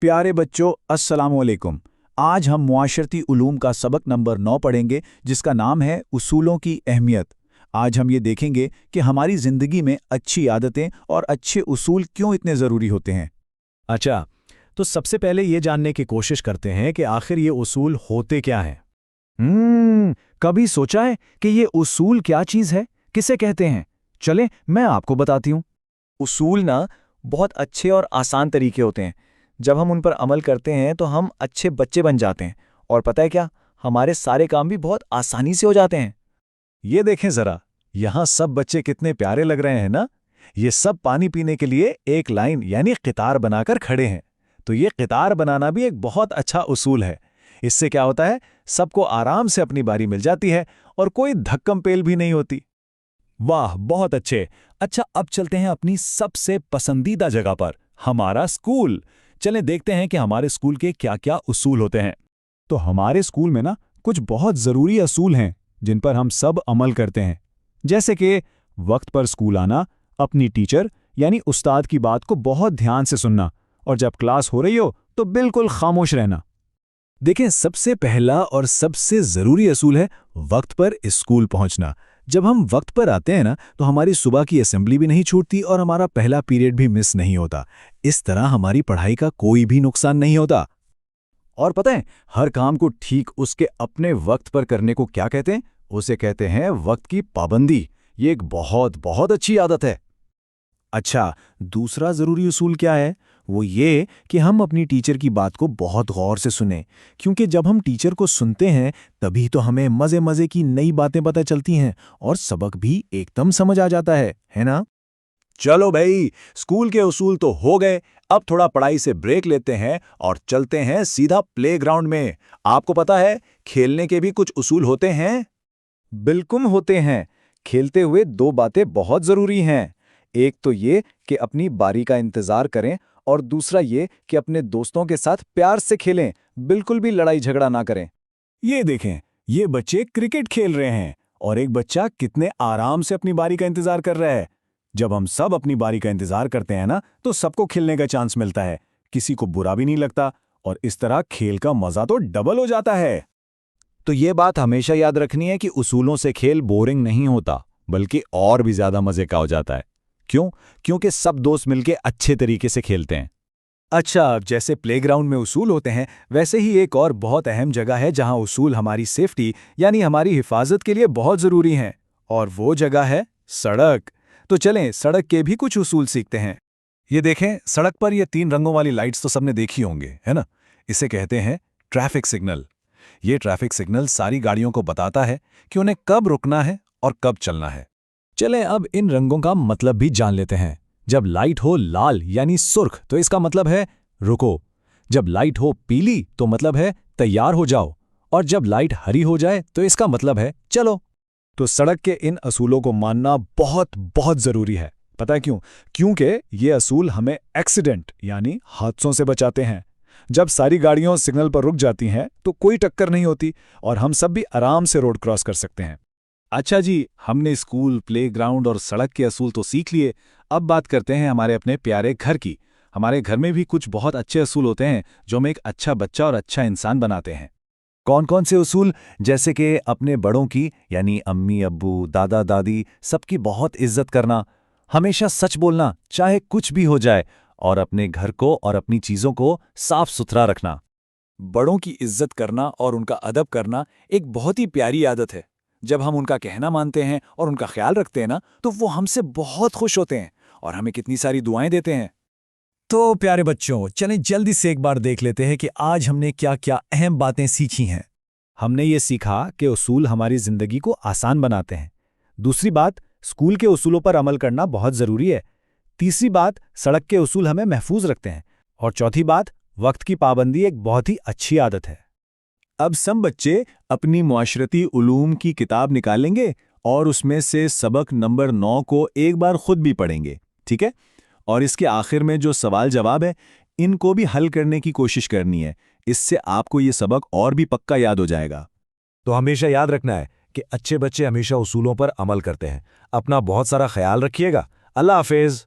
प्यारे बच्चों, अस्सलामुअलैकुम। आज हम मुआशरती उलूम का सबक नंबर 9 पढ़ेंगे, जिसका नाम है उसूलों की अहमियत। आज हम ये देखेंगे कि हमारी ज़िंदगी में अच्छी आदतें और अच्छे उसूल क्यों इतने ज़रूरी होते हैं। अच्छा, तो सबसे पहले ये जानने की कोशिश करते हैं कि आखिर ये उसूल होते क्या हैं। कभी सोचा है कि ये उसूल क्या चीज़ है, किसे कहते हैं? चलें, मैं आपको बताती हूँ। उसूल ना बहुत अच्छे और आसान तरीके होते हैं। जब हम उन पर अमल करते हैं तो हम अच्छे बच्चे बन जाते हैं और पता है क्या, हमारे सारे काम भी बहुत आसानी से हो जाते हैं। ये देखें जरा, यहाँ सब बच्चे कितने प्यारे लग रहे हैं ना। ये सब पानी पीने के लिए एक लाइन यानी कितार बनाकर खड़े हैं। तो ये कितार बनाना भी एक बहुत अच्छा उसूल है। इससे क्या होता है, सबको आराम से अपनी बारी मिल जाती है और कोई धक्कम पेल भी नहीं होती। वाह, बहुत अच्छे। अच्छा, अब चलते हैं अपनी सबसे पसंदीदा जगह पर, हमारा स्कूल। चलें देखते हैं कि हमारे स्कूल के क्या क्या उसूल होते हैं। तो हमारे स्कूल में ना कुछ बहुत ज़रूरी असूल हैं जिन पर हम सब अमल करते हैं। जैसे कि वक्त पर स्कूल आना, अपनी टीचर यानी उस्ताद की बात को बहुत ध्यान से सुनना, और जब क्लास हो रही हो तो बिल्कुल खामोश रहना। देखें, सबसे पहला और सबसे ज़रूरी असूल है वक्त पर स्कूल पहुंचना। जब हम वक्त पर आते हैं ना, तो हमारी सुबह की असेंबली भी नहीं छूटती और हमारा पहला पीरियड भी मिस नहीं होता। इस तरह हमारी पढ़ाई का कोई भी नुकसान नहीं होता। और पता है, हर काम को ठीक उसके अपने वक्त पर करने को क्या कहते हैं? उसे कहते हैं वक्त की पाबंदी। ये एक बहुत बहुत अच्छी आदत है। अच्छा, दूसरा ज़रूरी उसूल क्या है? वो ये कि हम अपनी टीचर की बात को बहुत गौर से सुनें, क्योंकि जब हम टीचर को सुनते हैं तभी तो हमें मज़े मज़े की नई बातें पता चलती हैं और सबक भी एकदम समझ आ जाता है ना? चलो भाई, स्कूल के उसूल तो हो गए। अब थोड़ा पढ़ाई से ब्रेक लेते हैं और चलते हैं सीधा प्लेग्राउंड में। आपको पता है, खेलने के भी कुछ उसूल होते हैं। बिल्कुल होते हैं। खेलते हुए दो बातें बहुत ज़रूरी हैं। एक तो ये कि अपनी बारी का इंतज़ार करें और दूसरा ये कि अपने दोस्तों के साथ प्यार से खेलें, बिल्कुल भी लड़ाई झगड़ा ना करें। ये देखें, ये बच्चे क्रिकेट खेल रहे हैं और एक बच्चा कितने आराम से अपनी बारी का इंतजार कर रहा है। जब हम सब अपनी बारी का इंतजार करते हैं ना, तो सबको खेलने का चांस मिलता है, किसी को बुरा भी नहीं लगता और इस तरह खेल का मजा तो डबल हो जाता है। तो ये बात हमेशा याद रखनी है कि उसूलों से खेल बोरिंग नहीं होता, बल्कि और भी ज्यादा मजे का हो जाता है। क्यों? क्योंकि सब दोस्त मिलके अच्छे तरीके से खेलते हैं। अच्छा, अब जैसे प्लेग्राउंड में उसूल होते हैं, वैसे ही एक और बहुत अहम जगह है जहां उसूल हमारी सेफ्टी यानी हमारी हिफाजत के लिए बहुत ज़रूरी हैं, और वो जगह है सड़क। तो चलें, सड़क के भी कुछ उसूल सीखते हैं। ये देखें, सड़क पर ये 3 रंगों वाली लाइट्स तो सबने देखी होंगे, है ना? इसे कहते हैं ट्रैफिक सिग्नल। ये ट्रैफिक सिग्नल सारी गाड़ियों को बताता है कि उन्हें कब रुकना है और कब चलना है। चलें, अब इन रंगों का मतलब भी जान लेते हैं। जब लाइट हो लाल यानी सुर्ख, तो इसका मतलब है रुको। जब लाइट हो पीली तो मतलब है तैयार हो जाओ। और जब लाइट हरी हो जाए तो इसका मतलब है चलो। तो सड़क के इन असूलों को मानना बहुत बहुत ज़रूरी है। पता है क्यों? क्योंकि ये असूल हमें एक्सीडेंट यानी हादसों से बचाते हैं। जब सारी गाड़ियां सिग्नल पर रुक जाती हैं तो कोई टक्कर नहीं होती और हम सब भी आराम से रोड क्रॉस कर सकते हैं। अच्छा जी, हमने स्कूल, प्लेग्राउंड और सड़क के असूल तो सीख लिए। अब बात करते हैं हमारे अपने प्यारे घर की। हमारे घर में भी कुछ बहुत अच्छे असूल होते हैं जो हमें एक अच्छा बच्चा और अच्छा इंसान बनाते हैं। कौन कौन से उसूल? जैसे कि अपने बड़ों की यानी अम्मी, अब्बू, दादा, दादी, सबकी बहुत इज्जत करना, हमेशा सच बोलना चाहे कुछ भी हो जाए, और अपने घर को और अपनी चीज़ों को साफ सुथरा रखना। बड़ों की इज्जत करना और उनका अदब करना एक बहुत ही प्यारी आदत है। जब हम उनका कहना मानते हैं और उनका ख्याल रखते हैं ना, तो वो हमसे बहुत खुश होते हैं और हमें कितनी सारी दुआएं देते हैं। तो प्यारे बच्चों, चलें जल्दी से एक बार देख लेते हैं कि आज हमने क्या क्या अहम बातें सीखी हैं। हमने ये सीखा कि उसूल हमारी ज़िंदगी को आसान बनाते हैं। दूसरी बात, स्कूल के उसूलों पर अमल करना बहुत ज़रूरी है। तीसरी बात, सड़क के उसूल हमें महफूज रखते हैं। और चौथी बात, वक्त की पाबंदी एक बहुत ही अच्छी आदत है। अब सब बच्चे अपनी मुआशरती उलूम की किताब निकालेंगे और उसमें से सबक नंबर 9 को एक बार खुद भी पढ़ेंगे, ठीक है? और इसके आखिर में जो सवाल जवाब है, इनको भी हल करने की कोशिश करनी है। इससे आपको ये सबक और भी पक्का याद हो जाएगा। तो हमेशा याद रखना है कि अच्छे बच्चे हमेशा उसूलों पर अमल करते हैं। अपना बहुत सारा ख्याल रखिएगा। अल्लाह हाफिज।